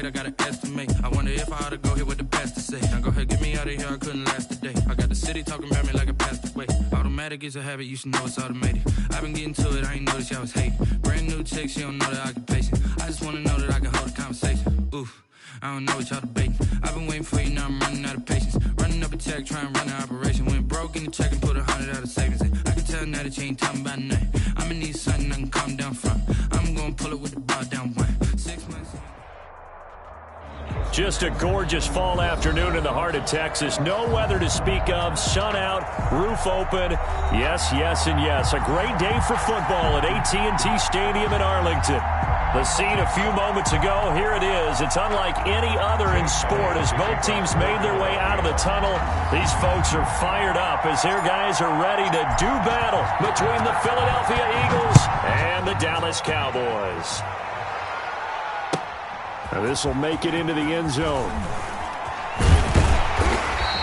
late, I gotta estimate. I wonder if I ought to go here with the pastor say. Now go ahead, get me out of here, I couldn't last a day. I got the city talking about me like a passed away. Automatic is a habit, you should know it's automated. I've been getting to it, I ain't noticed y'all was hating. Brand new chick, she don't know the occupation. I just wanna know that I can hold a conversation. Oof, I don't know what y'all debating. I've been waiting for you, now I'm running out of patience. Running up a check, trying to run an operation. Went broke in the check and put 100 out of savings in. I can tell now that you ain't talking about nothing. I'ma need something I can calm down from. I'm gonna pull it with the bar down one. 6 months. Just a gorgeous fall afternoon in the heart of Texas. No weather to speak of. Sun out, roof open. Yes, yes, and yes. A great day for football at AT&T Stadium in Arlington. The scene a few moments ago, here it is. It's unlike any other in sport as both teams made their way out of the tunnel. These folks are fired up as their guys are ready to do battle between the Philadelphia Eagles and the Dallas Cowboys. Now this will make it into the end zone.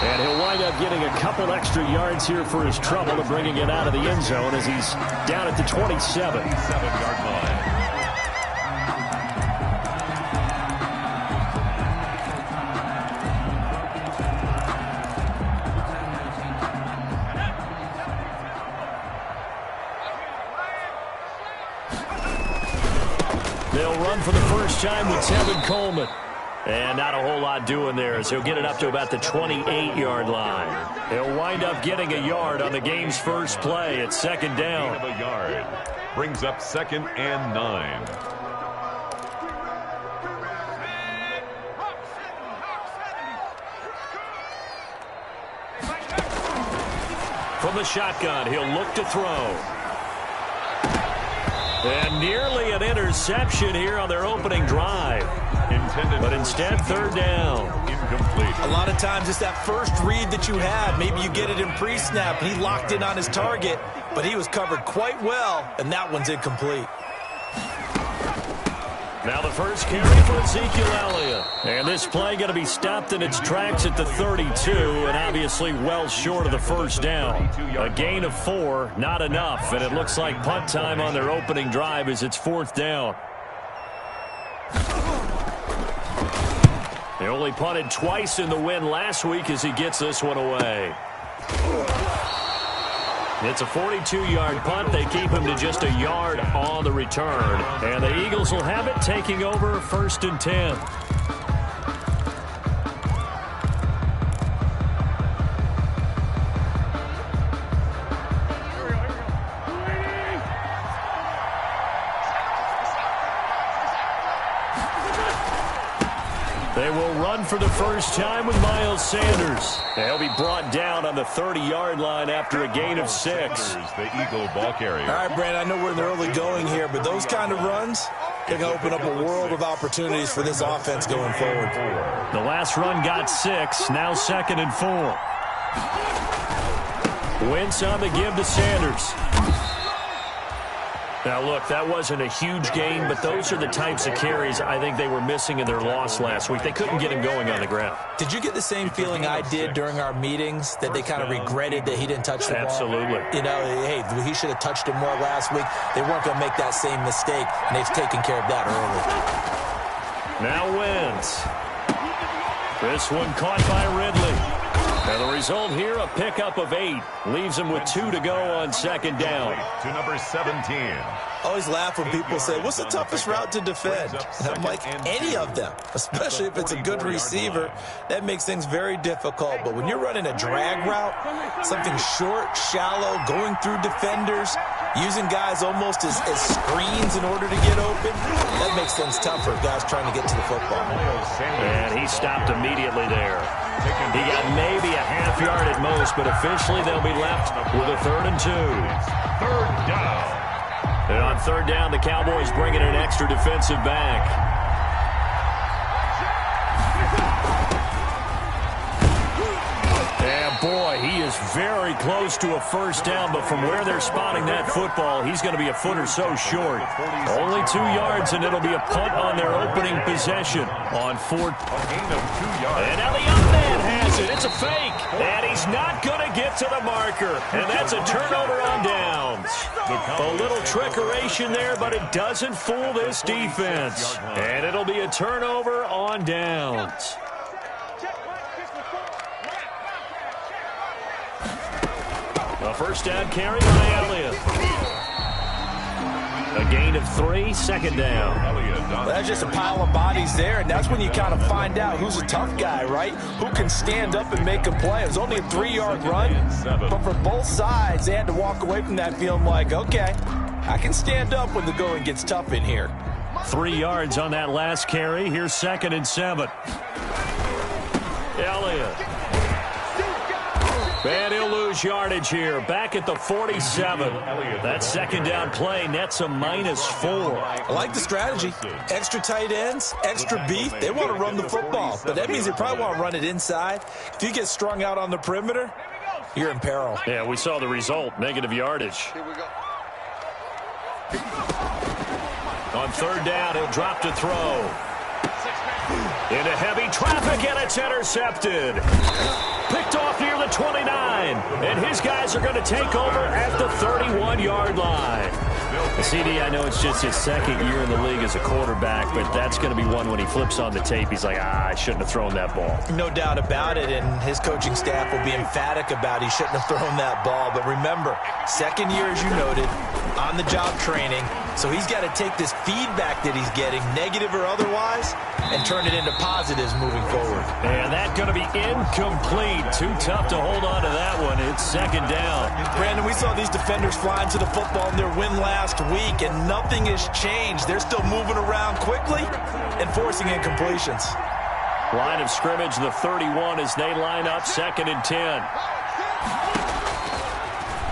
And he'll wind up getting a couple extra yards here for his trouble and bringing it out of the end zone as he's down at the 27-yard line. They'll run for the first time with Tevin Coleman. And not a whole lot doing there as he'll get it up to about the 28-yard line. He'll wind up getting a yard on the game's first play at second down. A yard brings up 2nd and 9. From the shotgun, he'll look to throw. And nearly an interception here on their opening drive. But instead, third down. Incomplete. A lot of times it's that first read that you have. Maybe you get it in pre-snap, and he locked in on his target, but he was covered quite well, and that one's incomplete. Now the first carry for Ezekiel Elliott. And this play going to be stopped in its tracks at the 32, and obviously well short of the first down. A gain of 4, not enough, and it looks like punt time on their opening drive as it's 4th down. They only punted twice in the win last week as he gets this one away. It's a 42-yard punt. They keep him to just a yard on the return. And the Eagles will have it, taking over 1st and 10. They will run for the first time with Miles Sanders. They'll be brought down on the 30-yard line after a gain of 6. The Eagle ball carrier. All right, Brandon, I know we're in the early going here, but those kind of runs, they can open up a world of opportunities for this offense going forward. The last run got 6, now 2nd and 4. Wentz on the give to Sanders. Now, look, that wasn't a huge gain, but those are the types of carries I think they were missing in their loss last week. They couldn't get him going on the ground. Did you get the same feeling I did during our meetings, that they kind of regretted that he didn't touch the ball? Absolutely. You know, hey, he should have touched it more last week. They weren't going to make that same mistake, and they've taken care of that early. Now Wentz. This one caught by Ridley. And the result here, a pickup of 8. Leaves him with 2 to go on 2nd down. To number 17. I always laugh when people say, what's the toughest route to defend? And I'm like, any of them, especially if it's a good receiver. That makes things very difficult. But when you're running a drag route, something short, shallow, going through defenders, using guys almost as screens in order to get open, that makes things tougher, guys trying to get to the football. And he stopped immediately there. He got maybe a half yard at most, but officially they'll be left with a 3rd and 2. 3rd down. And on 3rd down, the Cowboys bring in an extra defensive back. And boy, he is is very close to a first down, but from where they're spotting that football, he's going to be a foot or so short. Only 2 yards, and it'll be a punt on their opening possession on 4th. And now the up man has it. It's a fake, and he's not going to get to the marker, and that's a turnover on downs. A little trickeration there, but it doesn't fool this defense, and it'll be a turnover on downs. A first down carry by Elliott. A gain of 3, second down. Well, that's just a pile of bodies there, and that's when you kind of find out who's a tough guy, right? Who can stand up and make a play. It was only a 3-yard run, but for both sides, they had to walk away from that feeling like, okay, I can stand up when the going gets tough in here. 3 yards on that last carry. Here's 2nd and 7. Elliott. And he'll lose yardage here. Back at the 47. That second down play nets a -4. I like the strategy. Extra tight ends, extra beef. They want to run the football, but that means they probably want to run it inside. If you get strung out on the perimeter, you're in peril. Yeah, we saw the result. Negative yardage. Here we go. On 3rd down, he'll drop to throw. Into heavy traffic, and it's intercepted. Picked off near the 29, and his guys are going to take over at the 31-yard line. CD, I know it's just his 2nd year in the league as a quarterback, but that's going to be one when he flips on the tape. He's like, I shouldn't have thrown that ball. No doubt about it, and his coaching staff will be emphatic about he shouldn't have thrown that ball. But remember, 2nd year, as you noted, on-the-job training, so he's got to take this feedback that he's getting, negative or otherwise, and turn it into positives moving forward. And that's going to be incomplete. Too tough to hold on to that one. It's 2nd down. Brandon, we saw these defenders flying to the football in their win last week, and nothing has changed. They're still moving around quickly and forcing incompletions. Line of scrimmage, the 31 as they line up 2nd and 10.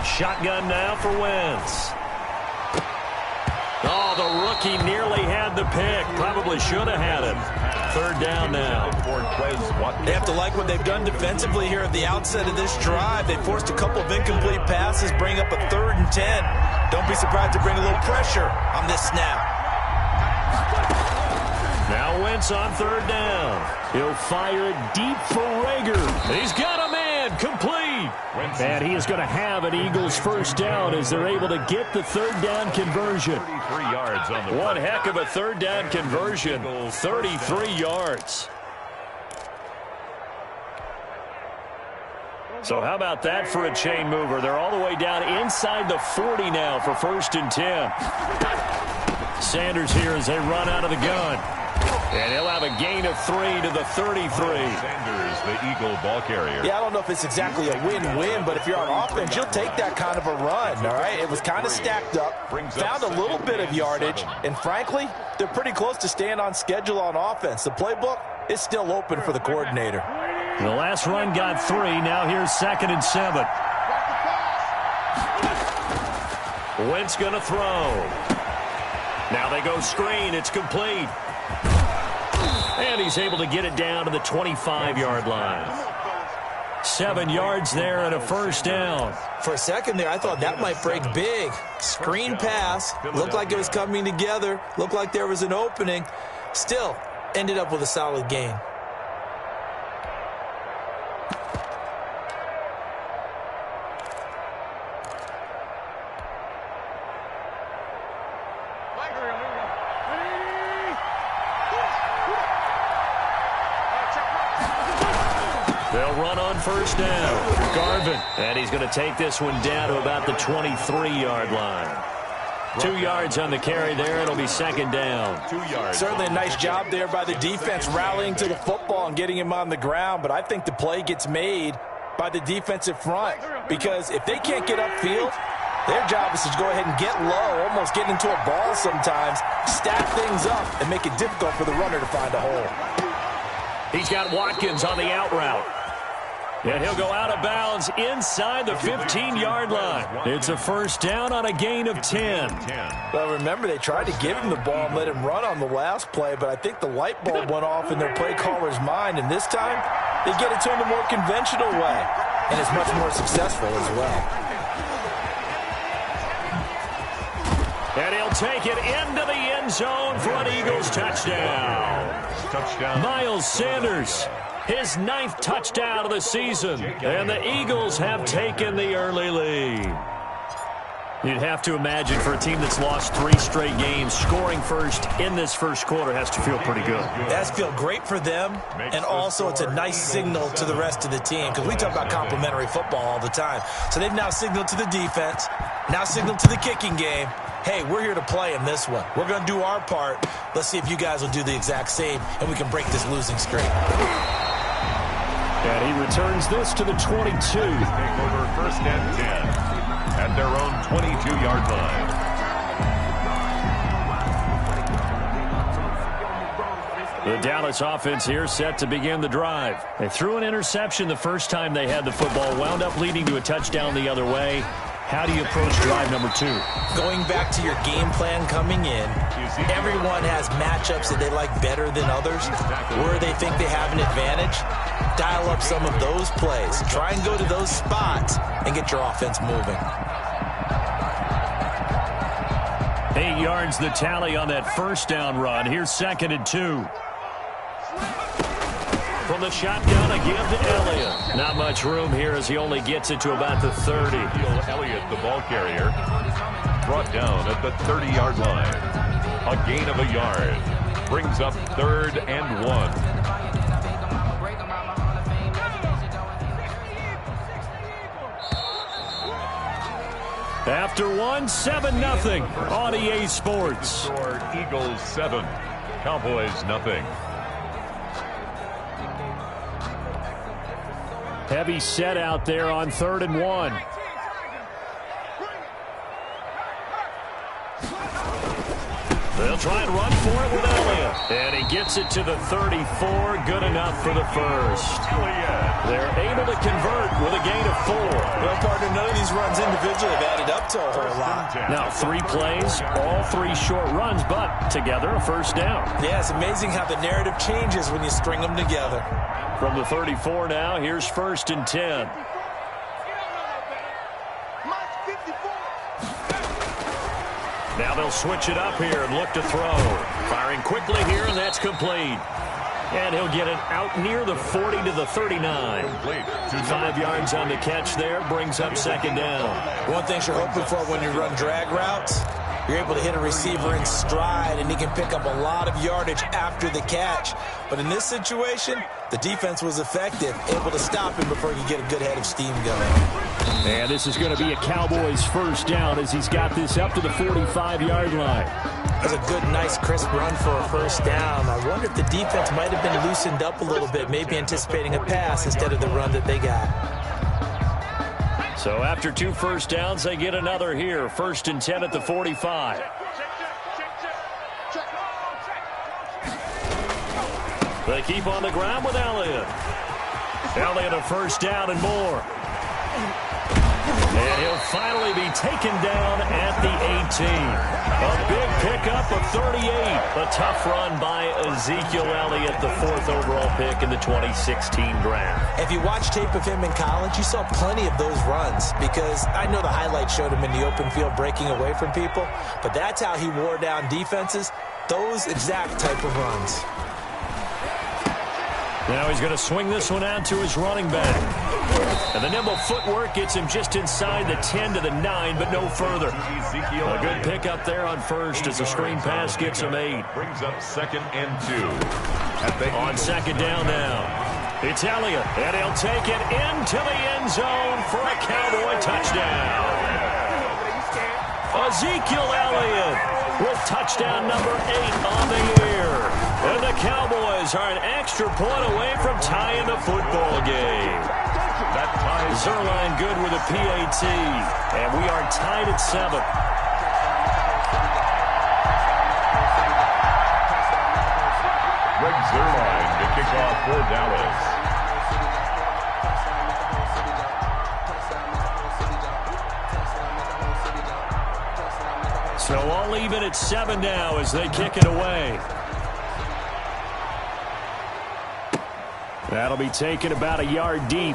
Shotgun now for Wentz. Oh, the rookie nearly had the pick. Probably should have had it. 3rd down now. They have to like what they've done defensively here at the outset of this drive. They forced a couple of incomplete passes, bring up a 3rd and 10. Don't be surprised to bring a little pressure on this snap. Now Wentz on 3rd down. He'll fire it deep for Rager. He's got a man complete. And he is going to have an Eagles first down as they're able to get the 3rd down conversion. 33 yards on the One heck of a 3rd down conversion. 33 yards. So how about that for a chain mover? They're all the way down inside the 40 now for 1st and 10. Sanders here as they run out of the gun. And he'll have a gain of 3 to the 33. Sanders, the Eagle ball carrier. Yeah, I don't know if it's exactly a win-win, but if you're on offense, you'll take that kind of a run, all right? It was kind of stacked up, found a little bit of yardage, and frankly, they're pretty close to staying on schedule on offense. The playbook is still open for the coordinator. The last run got 3. Now here's 2nd and 7. Wentz going to throw. Now they go screen. It's complete. And he's able to get it down to the 25-yard line. 7 yards there and a first down. For a second there, I thought that might break big. Screen pass. Looked like it was coming together. Looked like there was an opening. Still, ended up with a solid gain. They'll run on first down. Garvin. And he's going to take this one down to about the 23-yard line. 2 yards on the carry there. It'll be 2nd down. 2 yards. Certainly a nice job there by the defense rallying to the football and getting him on the ground. But I think the play gets made by the defensive front. Because if they can't get upfield, their job is to go ahead and get low, almost get into a ball sometimes, stack things up, and make it difficult for the runner to find a hole. He's got Watkins on the out route. And he'll go out of bounds inside the 15-yard line. It's a first down on a gain of 10. Well, remember, they tried to give him the ball and let him run on the last play, but I think the light bulb went off in their play caller's mind, and this time they get it to him the more conventional way. and is much more successful as well. And he'll take it into the end zone for an Eagles touchdown. Miles Sanders, his 9th touchdown of the season, and the Eagles have taken the early lead. You'd have to imagine for a team that's lost 3 straight games, scoring first in this first quarter has to feel pretty good. That's feel great for them, and also it's a nice signal to the rest of the team, because we talk about complimentary football all the time. So they've now signaled to the defense, now signaled to the kicking game, hey, we're here to play in this one. We're going to do our part. Let's see if you guys will do the exact same, and we can break this losing streak. And he returns this to the 22. Take over 1st and 10 at their own 22-yard line. The Dallas offense here set to begin the drive. They threw an interception the first time they had the football, wound up leading to a touchdown the other way. How do you approach drive number 2? Going back to your game plan coming in, everyone has matchups that they like better than others, where they think they have an advantage. Dial up some of those plays. Try and go to those spots and get your offense moving. 8 yards the tally on that first down run. Here's 2nd and 2. From the shotgun, a give to Elliott. Not much room here as he only gets it to about the 30. Elliott, the ball carrier, brought down at the 30-yard line. A gain of a yard. Brings up 3rd and 1. After 7-0 on EA Sports. Eagles 7, Cowboys nothing. Heavy set out there on 3rd and 1. They'll try and run for it with Elliott. And he gets it to the 34. Good enough for the first. They're able to convert with a gain of 4. Well, partner, none of these runs individually have added up to a whole lot. Now 3 plays, all 3 short runs, but together a first down. Yeah, it's amazing how the narrative changes when you string them together. From the 34 now, here's 1st and 10. Now they'll switch it up here and look to throw. Firing quickly here, and that's complete. And he'll get it out near the 40 to the 39. 5 yards on the catch there, brings up 2nd down. One thing you're hoping for when you run drag routes, you're able to hit a receiver in stride, and he can pick up a lot of yardage after the catch. But in this situation, the defense was effective, able to stop him before he could get a good head of steam going. And this is going to be a Cowboys first down as he's got this up to the 45-yard line. That's a good, nice, crisp run for a first down. I wonder if the defense might have been loosened up a little bit, maybe anticipating a pass instead of the run that they got. So after 2 first downs, they get another here. 1st and 10 at the 45. They keep on the ground with Elliott. Elliott a first down and more. And he'll finally be taken down at the 18. A big pickup of 38. A tough run by Ezekiel Elliott, the 4th overall pick in the 2016 draft. If you watch tape of him in college, you saw plenty of those runs, because I know the highlights showed him in the open field breaking away from people, but that's how he wore down defenses, those exact type of runs. Now he's going to swing this one out to his running back. And the nimble footwork gets him just inside the 10 to the 9, but no further. A good pickup there on first as the screen pass gets him 8. Brings up 2nd and 2. On 2nd down now. It's Elliott, and he'll take it into the end zone for a Cowboy touchdown. Ezekiel Elliott with touchdown number 8 on the year. And the Cowboys are an extra point away from tying the football game. That ties Zerline good with a PAT. And we are tied at 7. Greg Zerline to kick off for Dallas. So all even at 7 now as they kick it away. That'll be taken about a yard deep.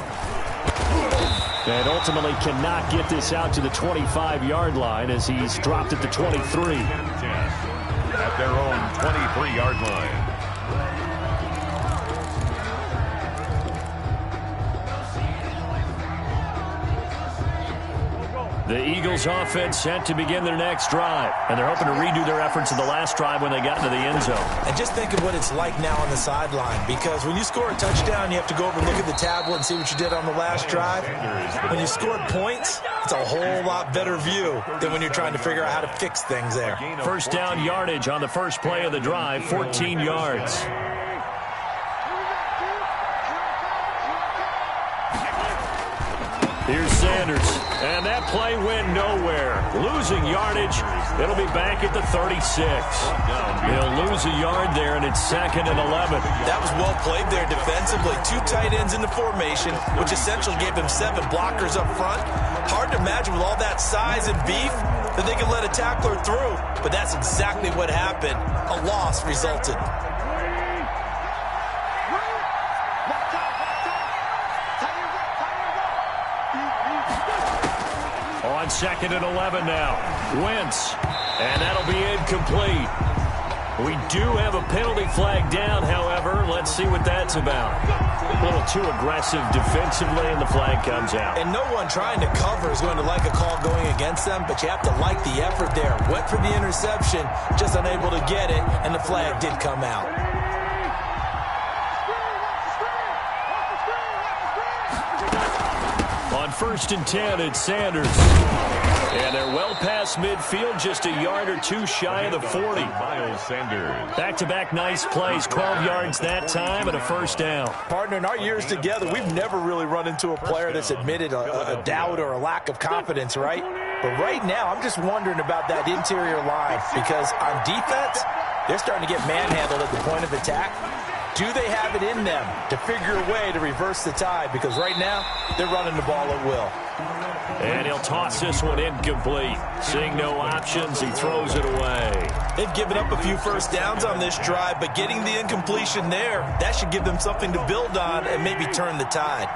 And ultimately cannot get this out to the 25-yard line as he's dropped at the 23. At their own 23-yard line. The Eagles offense set to begin their next drive. And they're hoping to redo their efforts in the last drive when they got into the end zone. And just think of what it's like now on the sideline, because when you score a touchdown, you have to go over and look at the tablet and see what you did on the last drive. When you scored points, it's a whole lot better view than when you're trying to figure out how to fix things there. First down yardage on the first play of the drive, 14 yards. Here's Sanders, and that play went nowhere. Losing yardage, it'll be back at the 36. He'll lose a yard there, and it's 2nd and 11. That was well played there defensively. 2 tight ends in the formation, which essentially gave him 7 blockers up front. Hard to imagine with all that size and beef that they could let a tackler through, but that's exactly what happened. A loss resulted. On 2nd and 11 now. Wentz. And that'll be incomplete. We do have a penalty flag down, however. Let's see what that's about. A little too aggressive defensively, and the flag comes out. And no one trying to cover is going to like a call going against them, but you have to like the effort there. Went for the interception, just unable to get it, and the flag did come out. On 1st and 10, it's Sanders. And they're well past midfield, just a yard or 2 shy of the 40. Miles Sanders. Back-to-back nice plays, 12 yards that time and a first down. Partner, in our years together, we've never really run into a player that's admitted a doubt or a lack of confidence, right? But right now, I'm just wondering about that interior line, because on defense, they're starting to get manhandled at the point of attack. Do they have it in them to figure a way to reverse the tide? Because right now, they're running the ball at will. And he'll toss this one incomplete. Seeing no options, he throws it away. They've given up a few first downs on this drive, but getting the incompletion there, that should give them something to build on and maybe turn the tide.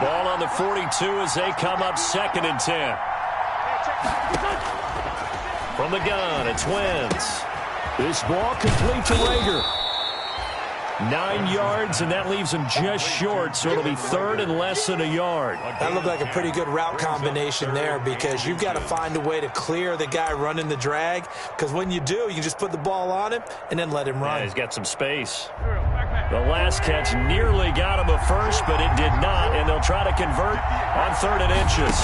Ball on the 42 as they come up 2nd and 10. From the gun, it's Wentz. This ball complete to Rager. 9 yards, and that leaves him just short, so it'll be 3rd and less than a yard. That looked like a pretty good route combination there, because you've got to find a way to clear the guy running the drag, because when you do, you can just put the ball on him and then let him run. Yeah, he's got some space. The last catch nearly got him a first, but it did not, and they'll try to convert on 3rd and inches.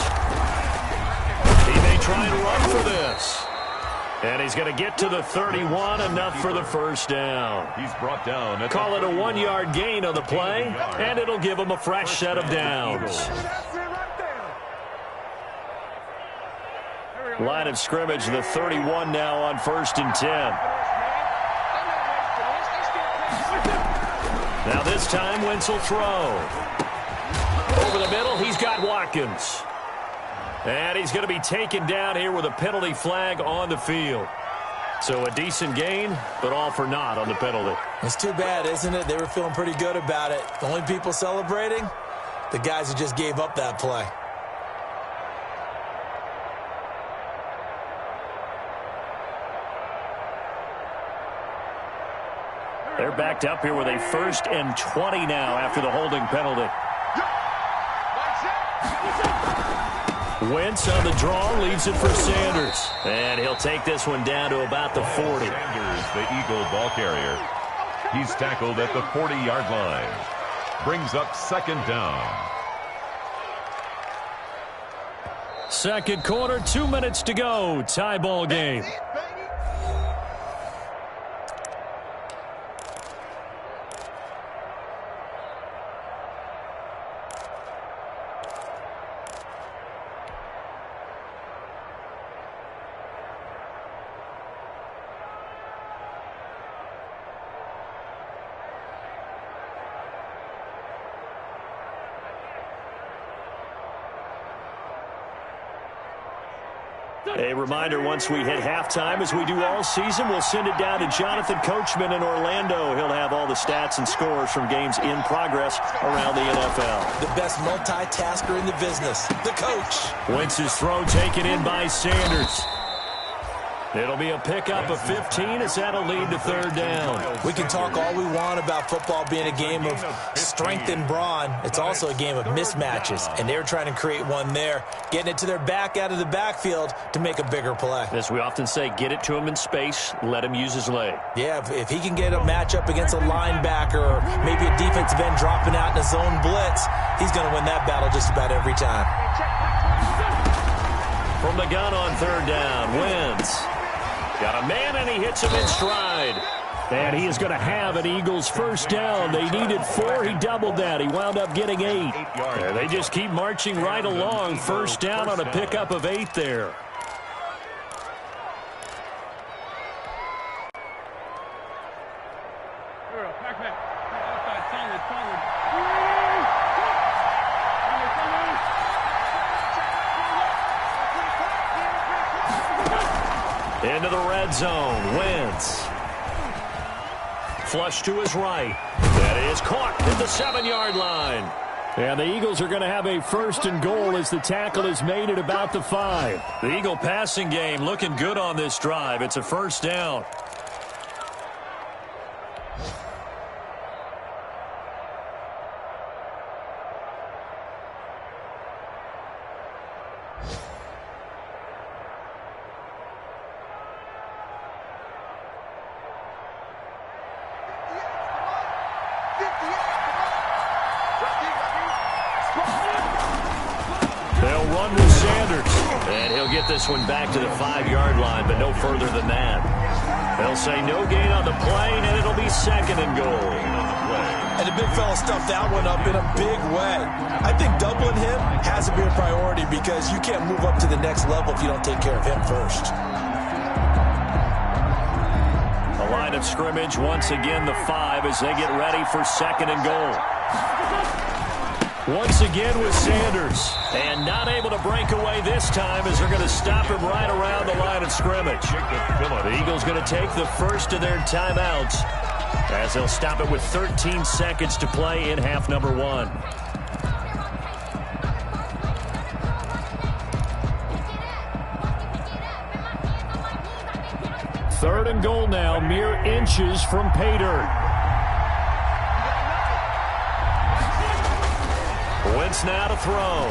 He may try and run for this. And he's going to get to the 31, enough for the first down. He's brought down. Call it a 1-yard gain on the play, and it'll give him a fresh set of downs. Line of scrimmage, the 31 now on 1st and 10. Now this time, Wentz will throw. Over the middle, he's got Watkins. And he's going to be taken down here with a penalty flag on the field. So a decent gain, but all for naught on the penalty. It's too bad, isn't it? They were feeling pretty good about it. The only people celebrating, the guys who just gave up that play. They're backed up here with a 1st and 20 now after the holding penalty. Wentz on the draw, leaves it for Sanders. And he'll take this one down to about the 40. Sanders, the Eagle ball carrier. He's tackled at the 40-yard line. Brings up 2nd down. Second quarter, 2 minutes to go. Tie ball game. A reminder, once we hit halftime, as we do all season, we'll send it down to Jonathan Coachman in Orlando. He'll have all the stats and scores from games in progress around the NFL. The best multitasker in the business, the coach. Wentz's throw taken in by Sanders. It'll be a pickup of 15 as that'll lead to third down. We can talk all we want about football being a game of strength and brawn. It's also a game of mismatches, and they're trying to create one there, getting it to their back out of the backfield to make a bigger play. As we often say, get it to him in space, let him use his leg. Yeah, if he can get a matchup against a linebacker or maybe a defensive end dropping out in a zone blitz, he's going to win that battle just about every time. From the gun on third down, Wentz. Got a man, and he hits him in stride. And he is going to have an Eagles first down. They needed 4. He doubled that. He wound up getting 8. And they just keep marching right along. First down on a pickup of 8 there. Into the red zone, Wentz. Flush to his right. That is caught at the 7-yard line. And the Eagles are going to have a first and goal as the tackle is made at about the 5. The Eagle passing game looking good on this drive. It's a first down. They'll run with Sanders. And he'll get this one back to the 5-yard line, but no further than that. They'll say no gain on the play, and it'll be second and goal. And the big fella stuffed that one up in a big way. I think doubling him has to be a priority because you can't move up to the next level if you don't take care of him first. The line of scrimmage, once again, the 5 as they get ready for second and goal. Once again with Sanders. And not able to break away this time as they're going to stop him right around the line of scrimmage. The Eagles going to take the first of their timeouts as they'll stop it with 13 seconds to play in half number 1. Third and goal now, mere inches from pay dirt. Wentz now to throw.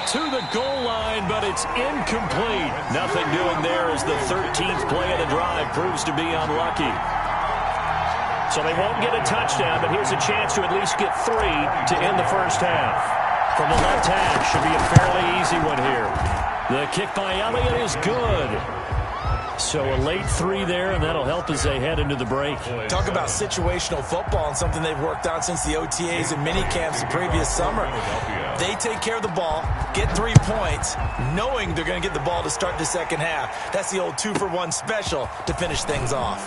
To the goal line, but it's incomplete. Nothing doing there as the 13th play of the drive proves to be unlucky. So they won't get a touchdown, but here's a chance to at least get 3 to end the first half. From the left hash, should be a fairly easy one here. The kick by Elliott is good. So a late 3 there, and that'll help as they head into the break. Talk about situational football and something they've worked on since the OTAs and mini camps the previous summer. They take care of the ball, get 3 points, knowing they're going to get the ball to start the second half. That's the old 2-for-1 special to finish things off.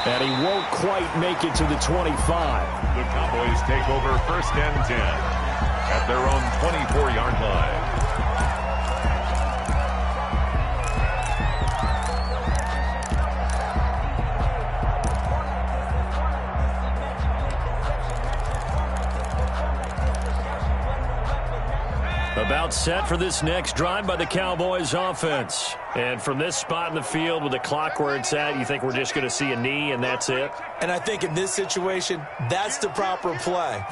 And he won't quite make it to the 25. The Cowboys take over first and 10 at their own 24-yard line. About set for this next drive by the Cowboys offense. And from this spot in the field with the clock where it's at, you think we're just going to see a knee and that's it? And I think in this situation, that's the proper play.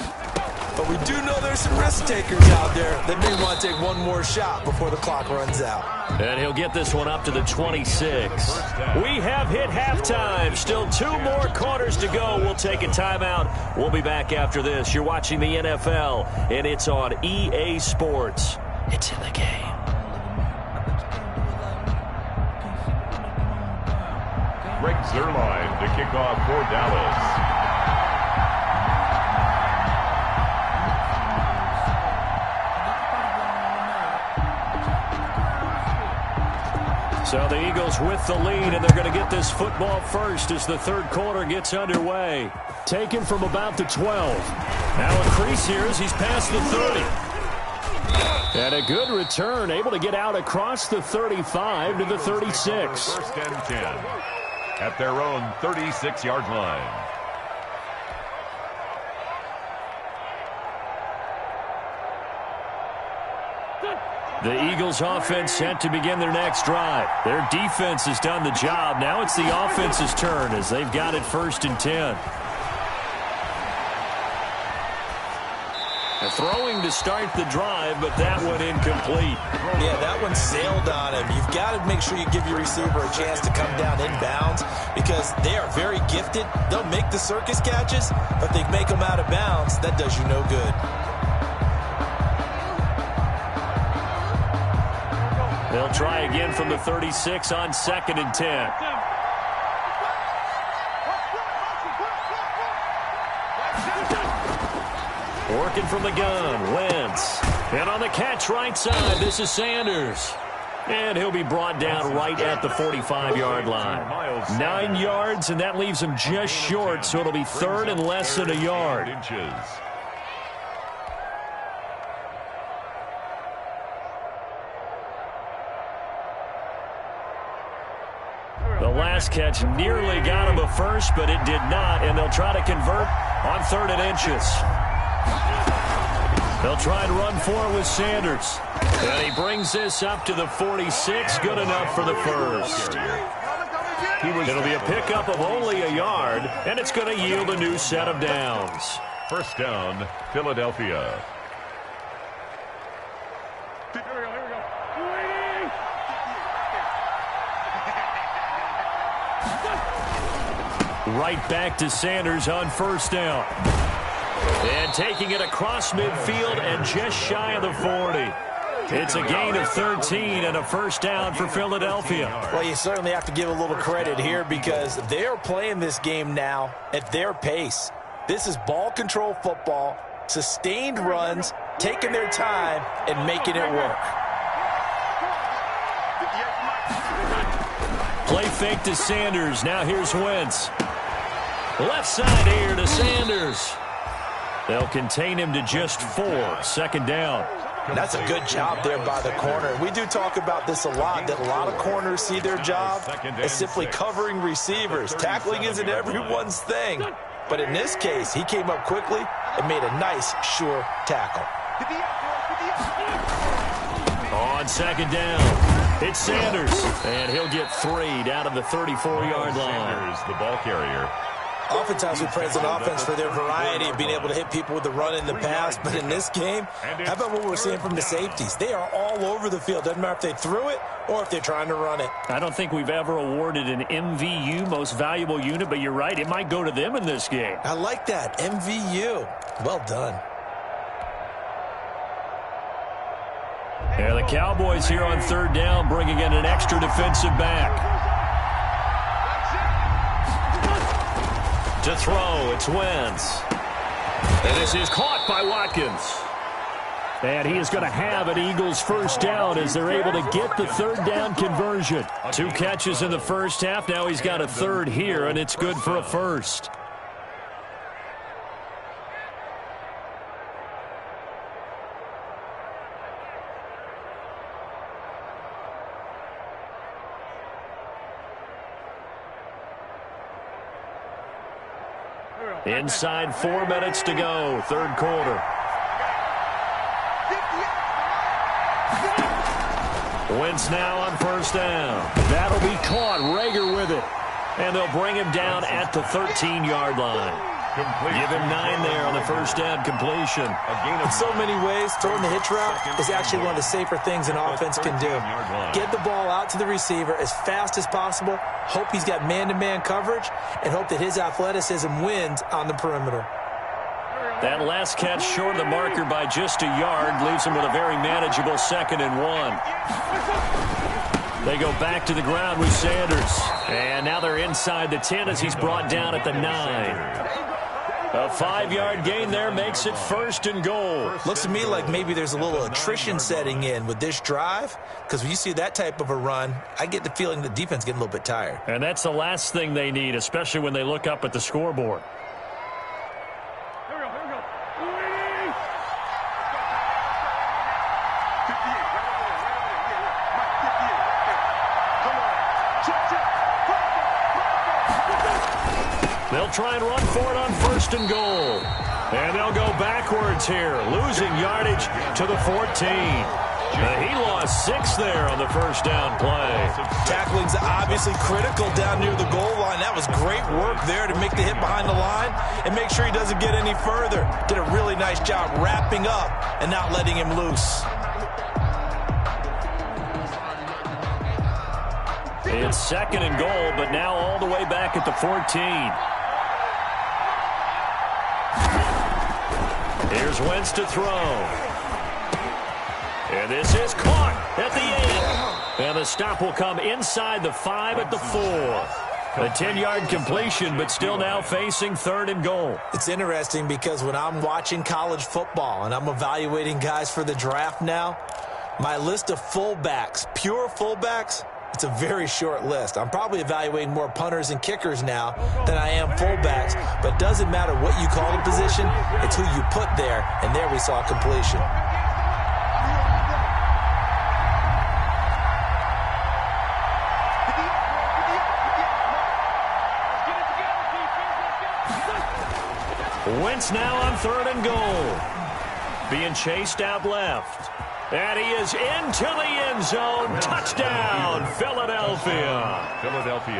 But we do know there's some risk takers out there that may want to take one more shot before the clock runs out. And he'll get this one up to the 26. We have hit halftime. Still 2 more quarters to go. We'll take a timeout. We'll be back after this. You're watching the NFL, and it's on EA Sports. It's in the game. Greg Zuerlein to kick off for Dallas. So the Eagles with the lead, and they're going to get this football first as the third quarter gets underway. Taken from about the 12. Now a crease here as he's past the 30. And a good return, able to get out across the 35 to the 36. First and 10 at their own 36-yard line. The Eagles offense set to begin their next drive. Their defense has done the job. Now it's the offense's turn as they've got it 1st and 10. Throwing to start the drive, but that one incomplete. Yeah, that one sailed on him. You've got to make sure you give your receiver a chance to come down inbounds because they are very gifted. They'll make the circus catches, but they make them out of bounds. That does you no good. They'll try again from the 36 on 2nd and 10. Working from the gun, Wentz. And on the catch right side, this is Sanders. And he'll be brought down right at the 45-yard line. 9 yards, and that leaves him just short, so it'll be 3rd and less than a yard. The last catch nearly got him a first, but it did not, and they'll try to convert on 3rd and inches. They'll try and run for it with Sanders. And he brings this up to the 46, good enough for the first. It'll be a pickup of only a yard, and it's going to yield a new set of downs. First down, Philadelphia. Right back to Sanders on 1st down. And taking it across midfield and just shy of the 40. It's a gain of 13 and a 1st down for Philadelphia. Well, you certainly have to give a little credit here because they're playing this game now at their pace. This is ball control football, sustained runs, taking their time and making it work. Play fake to Sanders. Now here's Wentz. Left side here to Sanders. They'll contain him to just 4. 2nd down. That's a good job there by the corner. We do talk about this a lot, that a lot of corners see their job as simply covering receivers. Tackling isn't everyone's thing. But in this case, he came up quickly and made a nice, sure tackle. On 2nd down, it's Sanders. And he'll get 3 down to the 34-yard line. The ball carrier. Oftentimes we praise an offense for their variety of being able to hit people with the run in the pass, but in this game, how about what we're seeing from the safeties? They are all over the field. Doesn't matter if they threw it or if they're trying to run it. I don't think we've ever awarded an MVU, most valuable unit, but you're right, it might go to them in this game. I like that, MVU. Well done. Yeah, the Cowboys here on 3rd down, bringing in an extra defensive back. To throw, it's Wentz. And this is caught by Watkins. And he is going to have an Eagles 1st down as they're able to get the 3rd down conversion. 2 catches in the 1st half. Now he's got a 3rd here, and it's good for a 1st. Inside 4 minutes to go, 3rd quarter. Wentz now on 1st down. That'll be caught. Rager with it. And they'll bring him down at the 13-yard line. Give him 9 there on the 1st down completion. In so many ways, throwing the hitch route is actually one of the safer things an offense can do. Get the ball out to the receiver as fast as possible, hope he's got man-to-man coverage, and hope that his athleticism wins on the perimeter. That last catch short of the marker by just a yard leaves him with a very manageable 2nd and 1. They go back to the ground with Sanders. And now they're inside the 10 as he's brought down at the 9. A 5-yard gain there makes it 1st and goal. Looks to me like maybe there's a little attrition setting in with this drive, because when you see that type of a run, I get the feeling the defense getting a little bit tired. And that's the last thing they need, especially when they look up at the scoreboard. They'll try and run for it on 1st and goal. And they'll go backwards here, losing yardage to the 14. He lost 6 there on the first down play. Tackling's obviously critical down near the goal line. That was great work there to make the hit behind the line and make sure he doesn't get any further. Did a really nice job wrapping up and not letting him loose. It's 2nd and goal, but now all the way back at the 14. Here's Wentz to throw. And this is caught at the 8. And the stop will come inside the 5 at the 4. A 10-yard completion, but still now facing 3rd and goal. It's interesting because when I'm watching college football and I'm evaluating guys for the draft now, my list of fullbacks, pure fullbacks, it's a very short list. I'm probably evaluating more punters and kickers now than I am fullbacks, but it doesn't matter what you call the position, it's who you put there, and there we saw completion. Wentz now on 3rd and goal. Being chased out left. And he is into the end zone. Touchdown, Philadelphia.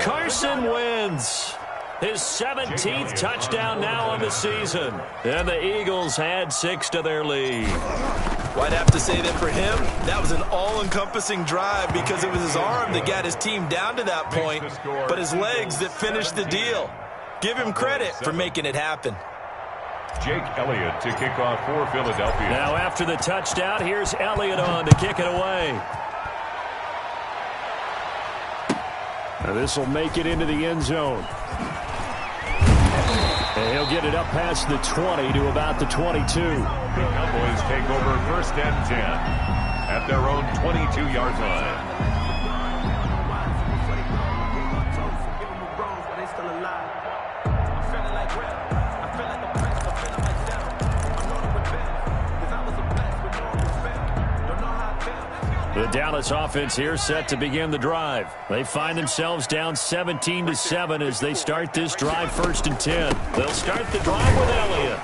Carson Wentz. His 17th touchdown now on the season. And the Eagles add 6 to their lead. Well, I'd have to say that for him, that was an all-encompassing drive because it was his arm that got his team down to that point, but his legs that finished the deal. Give him credit for making it happen. Jake Elliott to kick off for Philadelphia. Now after the touchdown, here's Elliott on to kick it away. Now this will make it into the end zone. And he'll get it up past the 20 to about the 22. The Cowboys take over 1st and 10 at their own 22-yard line. The Dallas offense here set to begin the drive. They find themselves down 17-7 as they start this drive 1st and 10. They'll start the drive with Elliott.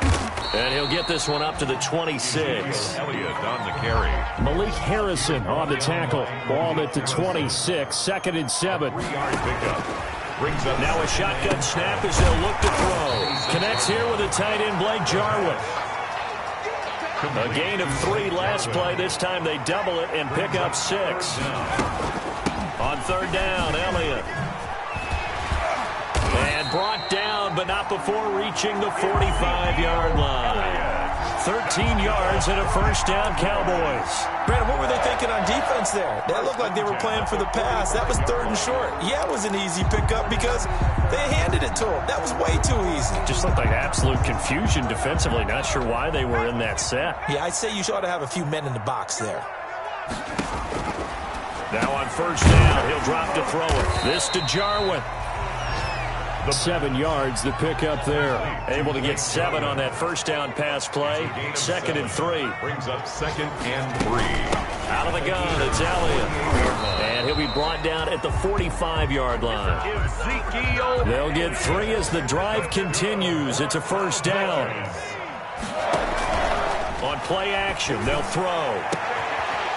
And he'll get this one up to the 26. Elliott on the carry. Malik Harrison on the tackle. Ball at the 26. 2nd and 7. 3-yard pickup. Brings up now a shotgun snap as they'll look to throw. Connects here with a tight end, Blake Jarwin. A gain of 3 last play. This time they double it and pick up 6. On 3rd down, Elliott. And brought down, but not before reaching the 45-yard line. 13 yards and a 1st down, Cowboys. Brandon, what were they thinking on defense there? That looked like they were playing for the pass. That was 3rd and short. Yeah, it was an easy pickup because they handed it to him. That was way too easy. Just looked like absolute confusion defensively. Not sure why they were in that set. Yeah, I'd say you ought to have a few men in the box there. Now on 1st down, he'll drop to throw it. This to Jarwin. 7 yards, the pickup there. Able to get 7 on that 1st down pass play. 2nd and 3. Brings up 2nd and 3. Out of the gun, it's Elliott. And he'll be brought down at the 45-yard line. They'll get 3 as the drive continues. It's a 1st down. On play action, they'll throw.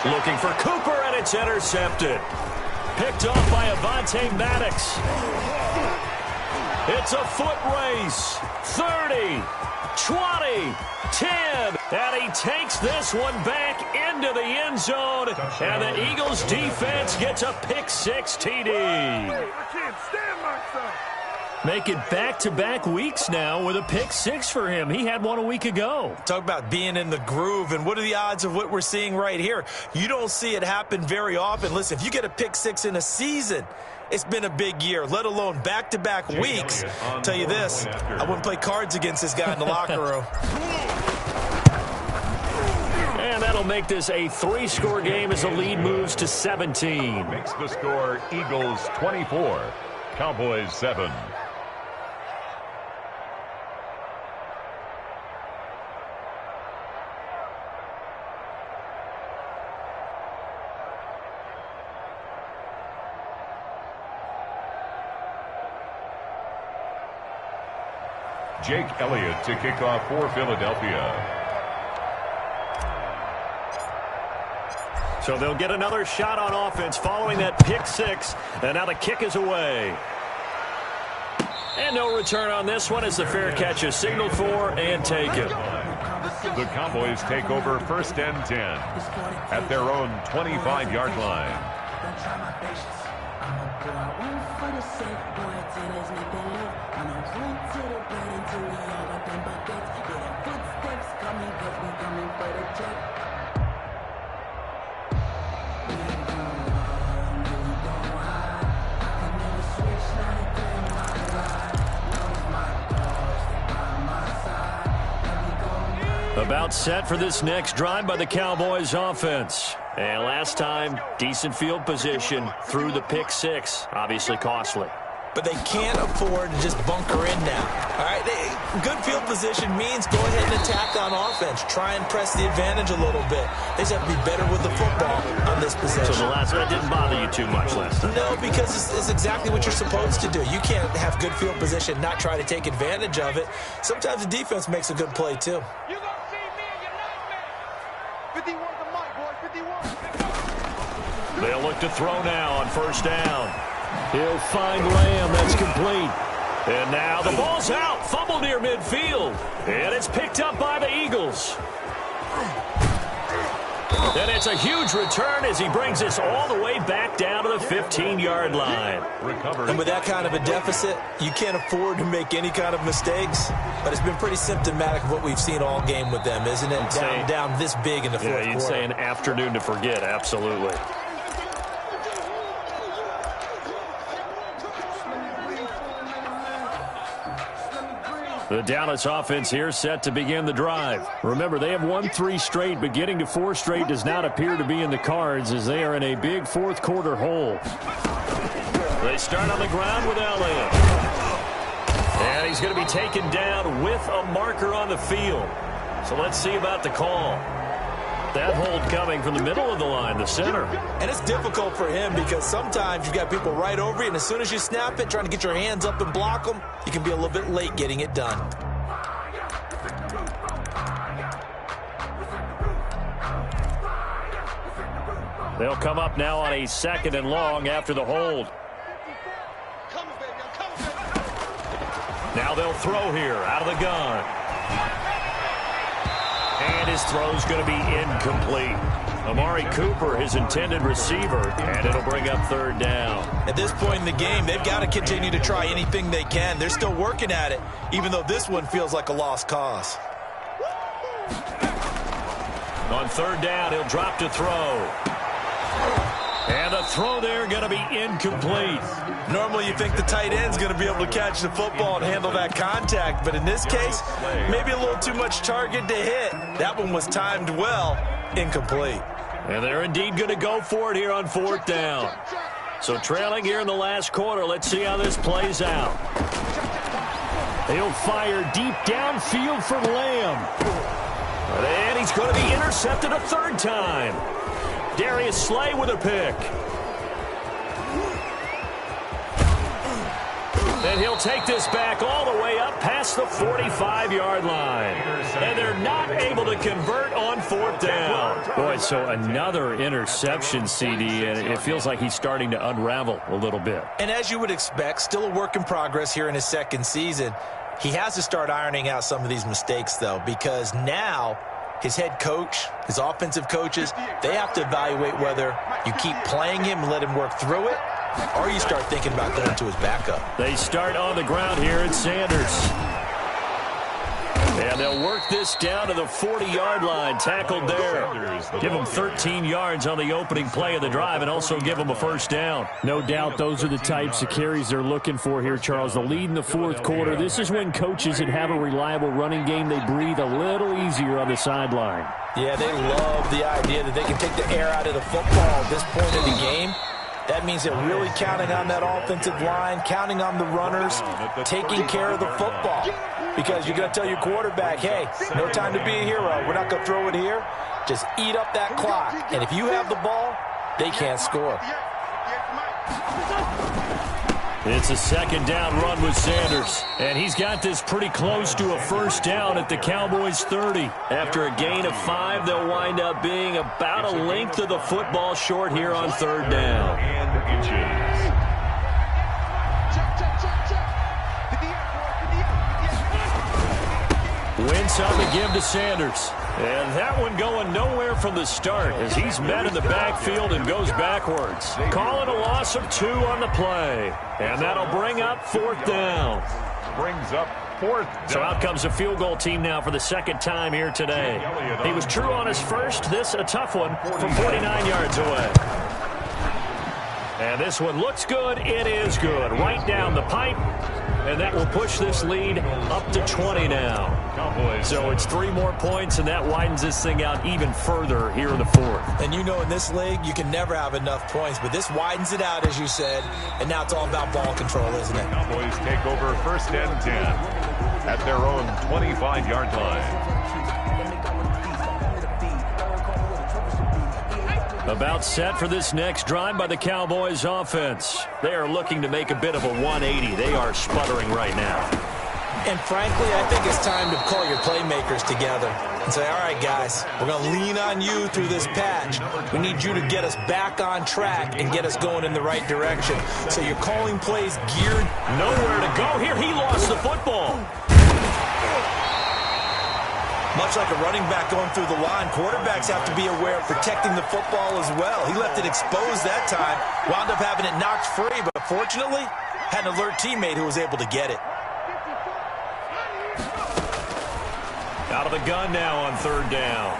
Looking for Cooper, and it's intercepted. Picked off by Avonte Maddox. It's a foot race. 30, 20, 10. And he takes this one back into the end zone. And the Eagles defense gets a pick-6 TD. Make it back-to-back weeks now with a pick-6 for him. He had one a week ago. Talk about being in the groove, and what are the odds of what we're seeing right here? You don't see it happen very often. Listen, if you get a pick-6 in a season, it's been a big year, let alone back-to-back weeks. I'll tell you this, I wouldn't play cards against this guy in the locker room. And that'll make this a 3-score game as the lead moves to 17. Makes the score Eagles 24, Cowboys 7. Jake Elliott to kick off for Philadelphia. So they'll get another shot on offense following that pick six. And now the kick is away. And no return on this one as the fair catch is signaled for and taken. The Cowboys take over 1st and 10 at their own 25-yard line. About set for this next drive by the Cowboys offense. And last time, decent field position through the pick six. Obviously costly. But they can't afford to just bunker in now. All right, good field position means go ahead and attack on offense. Try and press the advantage a little bit. They just have to be better with the football on this possession. So the last one didn't bother you too much last time? No, because it's exactly what you're supposed to do. You can't have good field position, not try to take advantage of it. Sometimes the defense makes a good play, too. They'll look to throw now on 1st down. He'll find Lamb. That's complete. And now the ball's out. Fumble near midfield. And it's picked up by the Eagles. And it's a huge return as he brings us all the way back down to the 15-yard line. And with that kind of a deficit, you can't afford to make any kind of mistakes. But it's been pretty symptomatic of what we've seen all game with them, isn't it? Down this big in the fourth quarter. You'd say an afternoon to forget, absolutely. The Dallas offense here set to begin the drive. Remember, they have won 3 straight, but getting to 4 straight does not appear to be in the cards as they are in a big fourth quarter hole. They start on the ground with Elliott. And he's going to be taken down with a marker on the field. So let's see about the call. That hold coming from the middle of the line, the center. And it's difficult for him because sometimes you've got people right over you, and as soon as you snap it, trying to get your hands up and block them, you can be a little bit late getting it done. They'll come up now on a 2nd and long after the hold. Now they'll throw here out of the gun. And his throw's going to be incomplete. Amari Cooper, his intended receiver, and it'll bring up 3rd down. At this point in the game, they've got to continue to try anything they can. They're still working at it, even though this one feels like a lost cause. On 3rd down, he'll drop to throw. And the throw there going to be incomplete. Normally you think the tight end's going to be able to catch the football and handle that contact, but in this case, maybe a little too much target to hit. That one was timed well, incomplete. And they're indeed going to go for it here on 4th down. So trailing here in the last quarter, let's see how this plays out. He'll fire deep downfield for Lamb. And he's going to be intercepted a 3rd time. Darius Slay with a pick. And he'll take this back all the way up past the 45-yard line. And they're not able to convert on 4th down. Boy, so another interception, CD, and it feels like he's starting to unravel a little bit. And as you would expect, still a work in progress here in his 2nd season. He has to start ironing out some of these mistakes, though, because now his head coach, his offensive coaches, they have to evaluate whether you keep playing him and let him work through it, or you start thinking about going to his backup. They start on the ground here at Sanders. And they'll work this down to the 40-yard line, tackled there. Give them 13 yards on the opening play of the drive and also give them a 1st down. No doubt those are the types of carries they're looking for here, Charles. The lead in the 4th quarter. This is when coaches that have a reliable running game, they breathe a little easier on the sideline. Yeah, they love the idea that they can take the air out of the football at this point of the game. That means they're really counting on that offensive line, counting on the runners, taking care of the football. Because you're going to tell your quarterback, hey, no time to be a hero. We're not going to throw it here. Just eat up that clock. And if you have the ball, they can't score. It's a second down run with Sanders. And he's got this pretty close to a first down at the Cowboys' 30. After a gain of 5, they'll wind up being about a length of the football short here on third down. And inches. Wentz on the give to Sanders. And that one going nowhere from the start as he's met in the backfield and goes backwards. Calling a loss of 2 on the play. And that'll bring up fourth down. Brings up fourth down. So out comes a field goal team now for the second time here today. He was true on his first. This a tough one from 49 yards away. And this one looks good. It is good. Right down the pipe. And that will push this lead up to 20 now. Cowboys. So it's 3 more points, and that widens this thing out even further here in the fourth. And you know in this league, you can never have enough points, but this widens it out, as you said, and now it's all about ball control, isn't it? Cowboys take over first and 10 at their own 25-yard line. About set for this next drive by the Cowboys offense. They are looking to make a bit of a 180. They are sputtering right now. And frankly, I think it's time to call your playmakers together and say, all right, guys, we're going to lean on you through this patch. We need you to get us back on track and get us going in the right direction. So you're calling plays geared. Nowhere to go here. He lost the football. Much like a running back going through the line, quarterbacks have to be aware of protecting the football as well. He left it exposed that time, wound up having it knocked free, but fortunately, had an alert teammate who was able to get it. Out of the gun now on third down.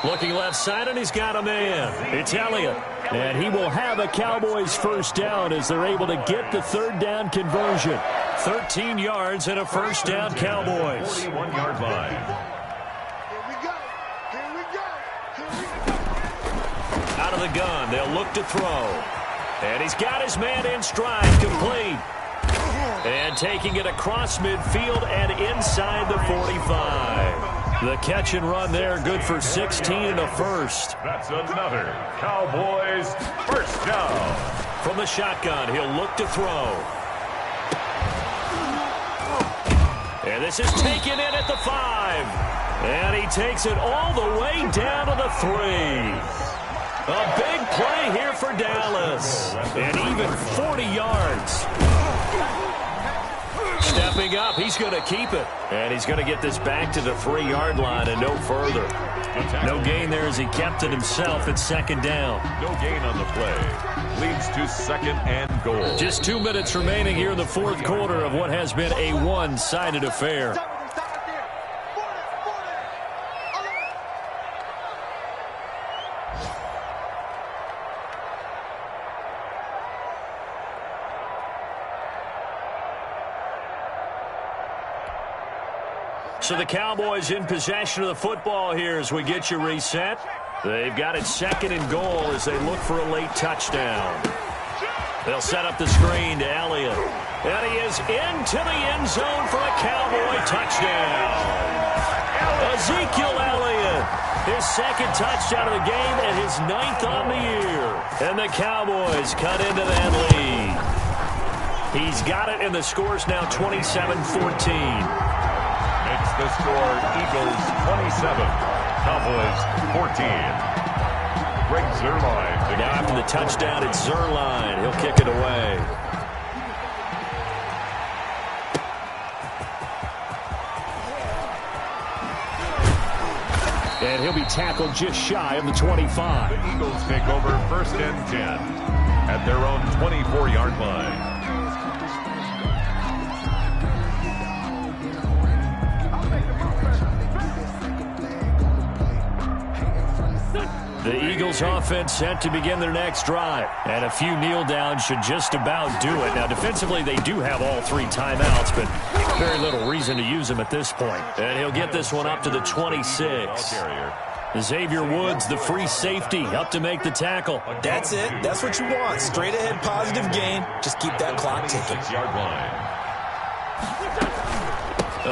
Looking left side, and he's got a man. It's Elliott. And he will have a Cowboys first down as they're able to get the third down conversion. 13 yards and a first down, Cowboys. 41-yard line. Out of the gun, they'll look to throw. And he's got his man in stride, complete. And taking it across midfield and inside the 45. The catch and run there, good for 16 and a first. That's another Cowboys first down. From the shotgun, he'll look to throw. And this is taken in at the 5. And he takes it all the way down to the 3. A big play here for Dallas. And even 40 yards. Stepping up, he's going to keep it. And he's going to get this back to the 3-yard line and no further. No gain there as he kept it himself at second down. No gain on the play. Leads to second and goal. Just 2 minutes remaining here in the fourth quarter of what has been a one-sided affair. So the Cowboys in possession of the football here as we get you reset. They've got it second and goal as they look for a late touchdown. They'll set up the screen to Elliott. And he is into the end zone for a Cowboy touchdown. Ezekiel Elliott, his second touchdown of the game and his 9th on the year. And the Cowboys cut into that lead. He's got it, and the score's now 27-14. Makes the score Eagles 27, Cowboys 14. Greg Zuerlein. Now after the touchdown, it's Zuerlein. He'll kick it away. And he'll be tackled just shy of the 25. The Eagles take over first and 10 at their own 24-yard line. The Eagles offense set to begin their next drive. And a few kneel downs should just about do it. Now, defensively, they do have all 3 timeouts, but very little reason to use them at this point. And he'll get this one up to the 26. Xavier Woods, the free safety, up to make the tackle. That's it. That's what you want. Straight ahead, positive gain. Just keep that clock ticking. 6-yard line.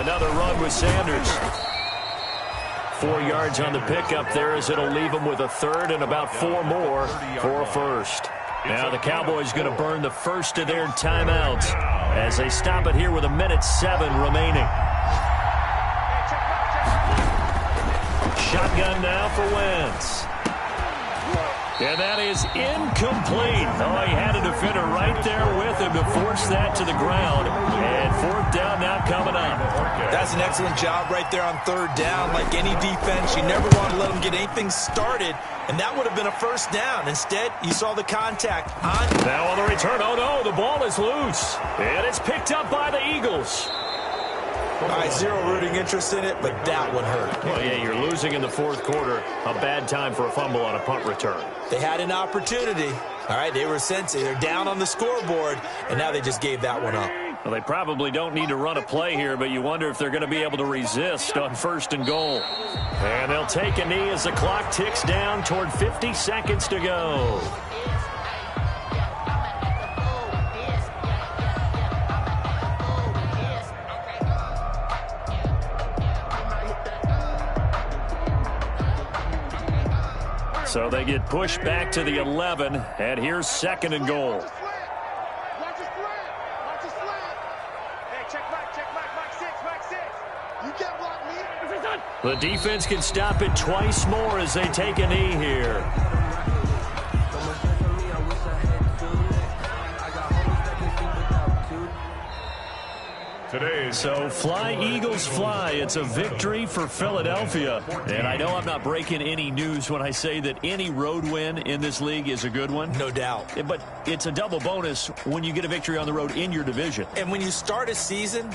Another run with Sanders. 4 yards on the pickup there as it'll leave him with a third and about 4 more for a first. Now the Cowboys going to burn the first of their timeouts as they stop it here with 1:07 remaining. Shotgun now for Wentz. And that is incomplete. Oh, he had a defender right there with him to force that to the ground. And fourth down now coming up. That's an excellent job right there on third down. Like any defense, you never want to let them get anything started. And that would have been a first down. Instead, you saw the contact. Now on the return, oh no, the ball is loose. And it's picked up by the Eagles. All right, zero rooting interest in it, but that one hurt. Well, yeah, you're losing in the fourth quarter. A bad time for a fumble on a punt return. They had an opportunity. All right, they were sensing. They're down on the scoreboard, and now they just gave that one up. Well, they probably don't need to run a play here, but you wonder if they're going to be able to resist on first and goal. And they'll take a knee as the clock ticks down toward 50 seconds to go. So they get pushed back to the 11, and here's second and goal. The defense can stop it twice more as they take a knee here. So fly, Eagles, fly. It's a victory for Philadelphia. And I know I'm not breaking any news when I say that any road win in this league is a good one. No doubt. But it's a double bonus when you get a victory on the road in your division. And when you start a season,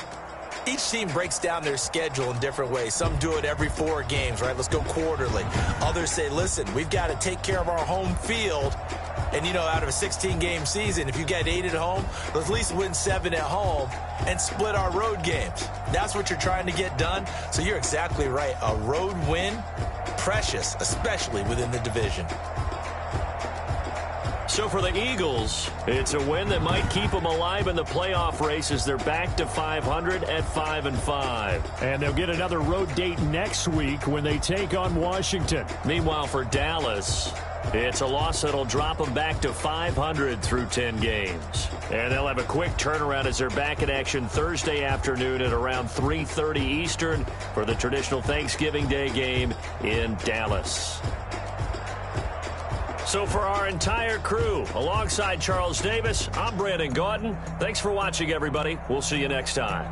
each team breaks down their schedule in different ways. Some do it every 4 games, right? Let's go quarterly. Others say, listen, we've got to take care of our home field. And, you know, out of a 16-game season, if you get 8 at home, let's at least win 7 at home and split our road games. That's what you're trying to get done. So you're exactly right. A road win, precious, especially within the division. So for the Eagles, it's a win that might keep them alive in the playoff race as they're back to 500 at 5-5. And they'll get another road date next week when they take on Washington. Meanwhile, for Dallas, it's a loss that'll drop them back to 500 through 10 games. And they'll have a quick turnaround as they're back in action Thursday afternoon at around 3:30 Eastern for the traditional Thanksgiving Day game in Dallas. So for our entire crew, alongside Charles Davis, I'm Brandon Gaudin. Thanks for watching, everybody. We'll see you next time.